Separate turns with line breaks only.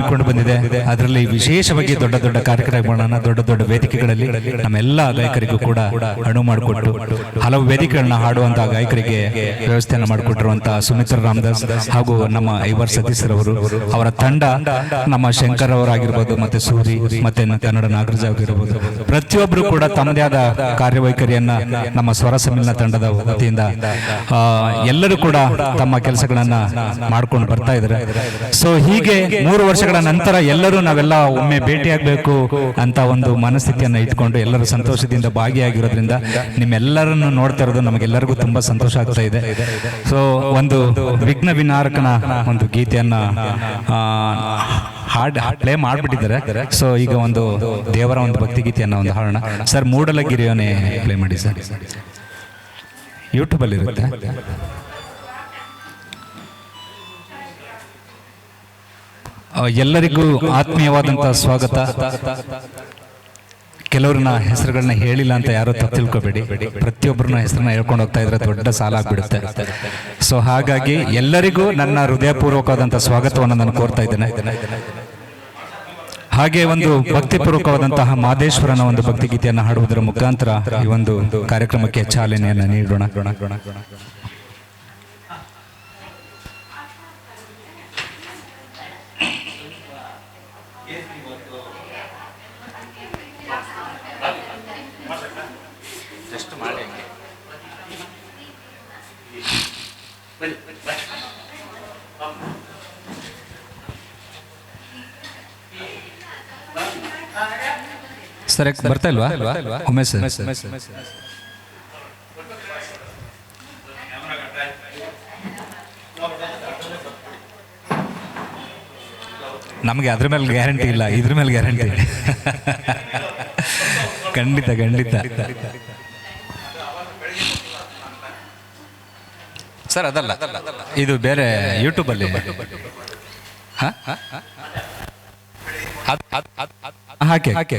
ಹಮ್ಮಿಕೊಂಡು ಬಂದಿದೆ. ಅದರಲ್ಲಿ ವಿಶೇಷವಾಗಿ ದೊಡ್ಡ ದೊಡ್ಡ ಕಾರ್ಯಕ್ರಮಗಳನ್ನ ದೊಡ್ಡ ದೊಡ್ಡ ವೇದಿಕೆಗಳಲ್ಲಿ ನಮ್ಮೆಲ್ಲ ಗಾಯಕರಿಗೂ ಕೂಡ ಅನುವು ಮಾಡಿಕೊಟ್ಟು ಹಲವು ವೇದಿಕೆಗಳನ್ನ ಹಾಡುವಂತಹ ಗಾಯಕರಿಗೆ ವ್ಯವಸ್ಥೆಯನ್ನು ಮಾಡಿಕೊಟ್ಟಿರುವಂತಹ ಸುಮಿತ್ರ ರಾಮದಾಸ್ ಹಾಗೂ ನಮ್ಮ ಐವರ್ ಸತೀಶ್ ರವರು, ಅವರ ತಂಡ, ನಮ್ಮ ಶಂಕರ್ ಅವರಾಗಿರ್ಬೋದು, ಮತ್ತೆ ಸೂರಿ, ಮತ್ತೆ ಕನ್ನಡ ನಾಗರಾಜ್ ಆಗಿರ್ಬೋದು, ಪ್ರತಿಯೊಬ್ಬರು ಕೂಡ ತಮ್ಮದೇ ಆದ ಕಾರ್ಯವೈಖರಿಯನ್ನ ನಮ್ಮ ಸ್ವರ ಸಮ್ಮಿಲನ ತಂಡದ ವತಿಯಿಂದ ಎಲ್ಲರೂ ಕೂಡ ತಮ್ಮ ಕೆಲಸಗಳನ್ನ ಮಾಡ್ಕೊಂಡು ಬರ್ತಾ ಇದ್ದಾರೆ. ಸೊ ಹೀಗೆ 3 ವರ್ಷಗಳ ನಂತರ ಎಲ್ಲರೂ ನಾವೆಲ್ಲ ಒಮ್ಮೆ ಭೇಟಿಯಾಗಬೇಕು ಅಂತ ಒಂದು ಮನಸ್ಥಿತಿಯನ್ನ ಇಟ್ಕೊಂಡು ಎಲ್ಲರೂ ಸಂತೋಷದಿಂದ ಭಾಗಿಯಾಗಿರೋದ್ರಿಂದ ನಿಮ್ಮೆಲ್ಲರನ್ನು ನೋಡ್ತಾ ಇರೋದು ನಮಗೆಲ್ಲರಿಗೂ ತುಂಬಾ ಸಂತೋಷ ಆಗ್ತಾ ಇದೆ. ಸೊ ಒಂದು ವಿಘ್ನ ವಿನಾರಕನ ಒಂದು ಗೀತೆಯನ್ನ ಪ್ಲೇ ಮಾಡ್ಬಿಟ್ಟಿದ್ದಾರೆ. ಸೊ ಈಗ ಒಂದು ದೇವರ ಒಂದು ಭಕ್ತಿ ಗೀತೆಯನ್ನ ಒಂದು ಹಾಡೋಣ ಸರ್. ಮೂಡಲಗಿರಿಯೋನೆ ಪ್ಲೇ ಮಾಡಿ ಸರ್, ಯೂಟ್ಯೂಬಲ್ಲಿ ಇರುತ್ತೆ. ಎಲ್ಲರಿಗೂ ಆತ್ಮೀಯವಾದಂತಹ ಸ್ವಾಗತ. ಕೆಲವ್ರನ್ನ ಹೆಸರುಗಳನ್ನ ಹೇಳಿಲ್ಲ ಅಂತ ಯಾರು ತಪ್ಪು ತಿಳ್ಕೊಬೇಡಿ, ಪ್ರತಿಯೊಬ್ಬರನ್ನ ಹೆಸರನ್ನ ಹೇಳ್ಕೊಂಡು ಹೋಗ್ತಾ ಇದ್ರೆ ದೊಡ್ಡ ಸಾಲ ಆಗ್ಬಿಡುತ್ತೆ. ಸೊ ಹಾಗಾಗಿ ಎಲ್ಲರಿಗೂ ನನ್ನ ಹೃದಯಪೂರ್ವಕವಾದಂತಹ ಸ್ವಾಗತವನ್ನು ನಾನು ಕೋರ್ತಾ ಇದ್ದೇನೆ. ಹಾಗೆ ಒಂದು ಭಕ್ತಿಪೂರ್ವಕವಾದಂತಹ ಮಾದೇಶ್ವರನ ಒಂದು ಭಕ್ತಿ ಗೀತೆಯನ್ನು ಹಾಡುವುದರ ಮುಖಾಂತರ ಈ ಒಂದು ಕಾರ್ಯಕ್ರಮಕ್ಕೆ ಚಾಲನೆಯನ್ನು ನೀಡೋಣ. ಸರ್ ಬರ್ತಾ ಇಲ್ವಾ ಉಮೇಶ್ ಸರ್? ನಮಗೆ ಅದ್ರ ಮೇಲೆ ಗ್ಯಾರಂಟಿ ಇಲ್ಲ, ಇದ್ರ ಮೇಲೆ ಗ್ಯಾರಂಟಿ. ಖಂಡಿತ ಖಂಡಿತ ಸರ್. ಅದಲ್ಲ, ಇದು ಬೇರೆ ಯೂಟ್ಯೂಬಲ್ಲಿ ಹಾಕಿ